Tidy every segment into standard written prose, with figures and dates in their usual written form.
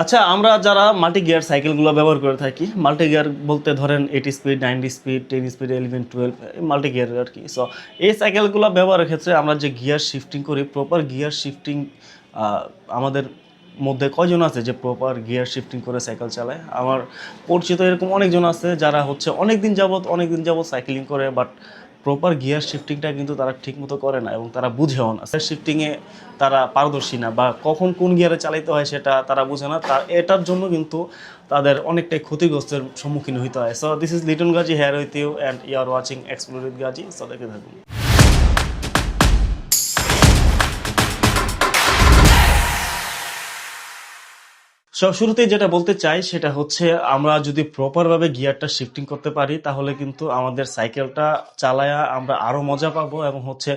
আচ্ছা, আমরা যারা মাল্টি গিয়ার সাইকেলগুলো ব্যবহার করে থাকি, মাল্টি গিয়ার বলতে ধরেন 80 speed, 90 speed, 10 speed, 11, 12 multi gear আর কি। সো এই সাইকেলগুলো ব্যবহারের ক্ষেত্রে আমরা যে গিয়ার শিফটিং করি, প্রপার গিয়ার শিফটিং আমাদের মধ্যে কয়জন আছে যে প্রপার গিয়ার শিফটিং করে সাইকেল চালায়? আমার পরিচিত এরকম অনেকজন আছে যারা হচ্ছে অনেক দিন যাবত সাইক্লিং করে, বাট প্রপার গিয়ার শিফটিংটা কিন্তু তারা ঠিকমতো করে না এবং তারা বুঝেও না। শিফটিংয়ে তারা পারদর্শী না, বা কখন কোন গিয়ারে চালাইতে হয় সেটা তারা বুঝে না। এটার জন্য কিন্তু তাদের অনেকটাই ক্ষতিগ্রস্তের সম্মুখীন হইতে হয়। So this is Liton Gazi here with you and you are watching Explore with Gazi. So দেখে থাকুন। শুরুতেই যেটা বলতে চাই সেটা হচ্ছে, আমরা যদি প্রপারভাবে গিয়ারটা শিফটিং করতে পারি তাহলে কিন্তু আমাদের সাইকেলটা চালায়া আমরা আরো মজা পাবো এবং হচ্ছে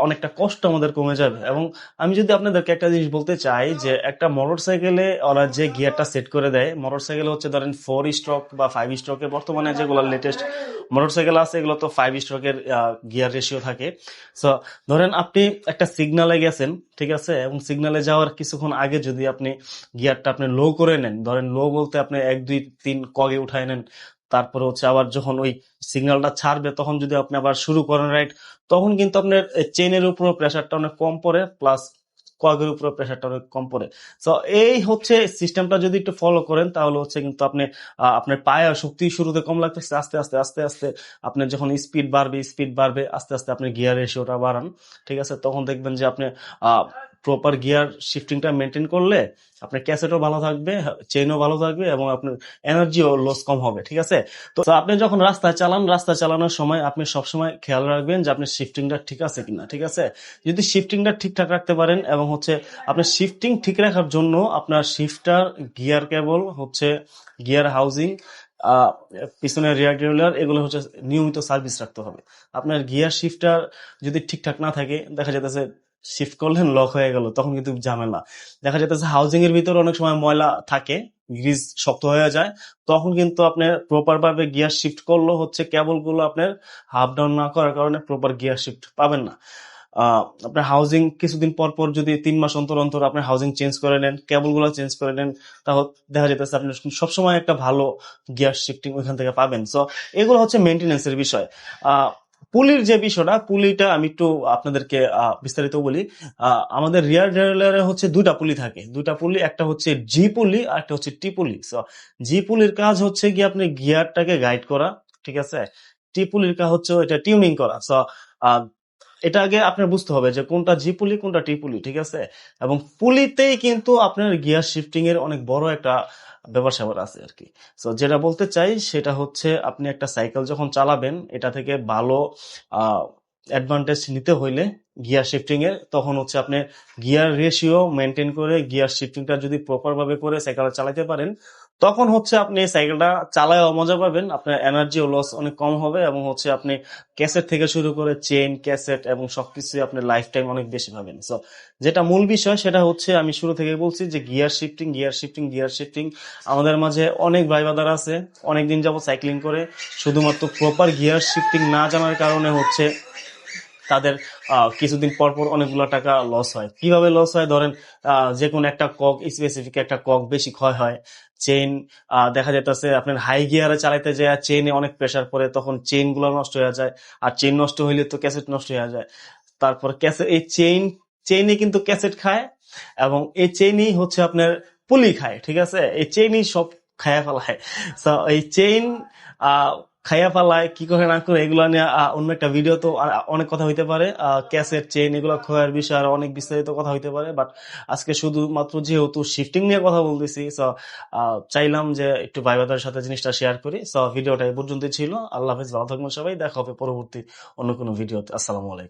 অনেকটা কষ্ট আমাদের কমে যাবে। এবং আমি যদি আপনাদেরকে একটা জিনিস বলতে চাই, যে একটা মোটর সাইকেলে ওরা যে গিয়ারটা সেট করে দেয়, মোটর সাইকেল হচ্ছে ধরেন 4 স্ট্রোক বা 5 স্ট্রোকের, বর্তমানে যেগুলো লেটেস্ট মোটর সাইকেল আছে এগুলো তো 5 স্ট্রোকের গিয়ার রেশিও থাকে। সো ধরেন আপনি একটা সিগনালে গেছেন, ঠিক আছে, এবং সিগনালে যাওয়ার কিছুক্ষণ আগে যদি আপনি গিয়ারটা আপনি লো করে নেন, ধরেন লো বলতে আপনি 1 2 3 কগে উঠায় নেন, তারপরে হচ্ছে আবার যখন ওই সিগন্যালটা ছাড়বে তখন যদি আপনি আবার শুরু করেন রাইট, তখন কিন্তু আপনার চেনের উপর প্রেসারটা অনেক কম পড়ে, প্লাস কগের উপর প্রেসারটা অনেক কম পড়ে। তো এই হচ্ছে সিস্টেমটা যদি একটু ফলো করেন তাহলে হচ্ছে কিন্তু আপনি আপনার পায়ে শক্তি শুরুতে কম লাগতেছে, আস্তে আস্তে আস্তে আস্তে আপনার যখন স্পিড বাড়বে আস্তে আস্তে আপনি গিয়ার রেশিওটা বাড়ান, ঠিক আছে, তখন দেখবেন যে আপনি প্রপার গিয়ার শিফটিংটা মেনটেন করলে আপনার ক্যাসেটও ভালো থাকবে, চেইনও ভালো থাকবে এবং আপনার এনার্জিও লস কম হবে, ঠিক আছে। তো আপনি যখন রাস্তা চালানোর সময় আপনি সবসময় খেয়াল রাখবেন যে আপনার শিফটিংটা ঠিক আছে কিনা, ঠিক আছে। যদি শিফটিংটা ঠিকঠাক রাখতে পারেন এবং হচ্ছে আপনার শিফটিং ঠিক রাখার জন্য আপনার শিফটার, গিয়ার কেবল, হচ্ছে গিয়ার হাউজিং, পিছনের রিয়ার ডিউলার, এগুলো হচ্ছে নিয়মিত সার্ভিস রাখতে হবে। আপনার গিয়ার শিফটার যদি ঠিকঠাক না থাকে, দেখা যাচ্ছে শিফট করলেন লক হয়ে গেল, তখন কিন্তু ঝামেলা। দেখা যাচ্ছে হাউজিং এর ভিতরে অনেক সময় ময়লা থাকে, গ্রিজ শক্ত হয়ে যায়, তখন কিন্তু আপনার প্রপার ভাবে গিয়ার শিফট করলেও হচ্ছে কেবল গুলো আপনার হাফ ডাউন না করার কারণে প্রপার গিয়ার শিফট পাবেন না। আপনার হাউজিং কিছুদিন পর পর যদি 3 মাস অন্তর অন্তর আপনার হাউজিং চেঞ্জ করে নেন, কেবল গুলো চেঞ্জ করে নেন, তাহলে দেখা যেতেছে আপনি সবসময় একটা ভালো গিয়ার শিফটিং ওইখান থেকে পাবেন। সো এগুলো হচ্ছে মেনটেন্যান্সের বিষয়। পুলির যে বিষয়টা, পুলিটা আমি একটু আপনাদেরকে বিস্তারিত বলি। আমাদের রিয়ার ডেরারে হচ্ছে 2টা পুলি থাকে, 2টা পুলি, একটা হচ্ছে জি পুলি আর একটা হচ্ছে টি পুলি। সো জি পুলির কাজ হচ্ছে কি আপনি গিয়ারটাকে গাইড করা, ঠিক আছে। টি পুলির কাজ হচ্ছে এটা টিউনিং করা। সো এটা আগে আপনার বুঝতে হবে যে কোনটা জি পুলি কোনটা টি পুলি, ঠিক আছে। এবং পুলিতেই কিন্তু আপনার গিয়ার শিফটিং এর অনেক বড় একটা ব্যাপার স্যাপার আছে আর কি। সো যেটা বলতে চাই সেটা হচ্ছে, আপনি একটা সাইকেল যখন চালাবেন এটা থেকে ভালো অ্যাডভান্টেজ নিতে হইলে গিয়ার শিফটিং এর, তখন হচ্ছে আপনি গিয়ার রেশিও মেনটেন করে গিয়ার শিফটিংটা যদি প্রপার ভাবে করে সাইকেল চালাতে পারেন, তখন হচ্ছে আপনি সাইকেলটা চালায়ও মজা পাবেন, আপনার এনার্জি ও লস অনেক কম হবে এবং হচ্ছে আপনি ক্যাসেট থেকে শুরু করে চেইন, ক্যাসেট এবং সবকিছু আপনি লাইফ টাইম অনেক বেশি পাবেন। সো যেটা মূল বিষয় সেটা হচ্ছে, আমি শুরু থেকে বলছি যে গিয়ার শিফটিং আমাদের মাঝে অনেক ভাই বাদার আছে অনেকদিন যাবত সাইক্লিং করে, শুধুমাত্র প্রপার গিয়ার শিফটিং না জানার কারণে হচ্ছে তাদের কিছুদিন পর পর অনেকগুলো টাকা লস হয়। কিভাবে লস হয়? ধরেন যে কোনো একটা কক, স্পেসিফিক একটা কক বেশি ক্ষয় হয়, চেইন দেখা যাইতেছে আপনার হাই গিয়ারে চালাইতে যায় চেইনে অনেক প্রেসার পড়ে, তখন চেইন গুলো নষ্ট হয়ে যায়, আর চেইন নষ্ট হইলে তো ক্যাসেট নষ্ট হয়ে যায়। তারপর ক্যাসেট, এই চেইনে কিন্তু ক্যাসেট খায় এবং এই চেইনই হচ্ছে আপনার পুলি খায়, ঠিক আছে, এই চেইনই সব খায়া ফেলায়। তো এই চেইন আহ খাইয়া পালায় কি করে না করে, এগুলো নিয়ে অন্য একটা ভিডিও তো অনেক কথা হইতে পারে, ক্যাসেট, চেইন এগুলো খোয়ার বিষয়ে আর অনেক বিস্তারিত কথা হইতে পারে, বাট আজকে শুধুমাত্র যেহেতু শিফটিং নিয়ে কথা বলতেছি, সো চাইলাম যে একটু ভাই বাদার সাথে জিনিসটা শেয়ার করি। সো ভিডিওটা এই পর্যন্তই ছিল। আল্লাহ হাফেজ, ভালো থাকবেন সবাই, দেখা হবে পরবর্তী অন্য কোনো ভিডিওতে। আসসালামু আলাইকুম।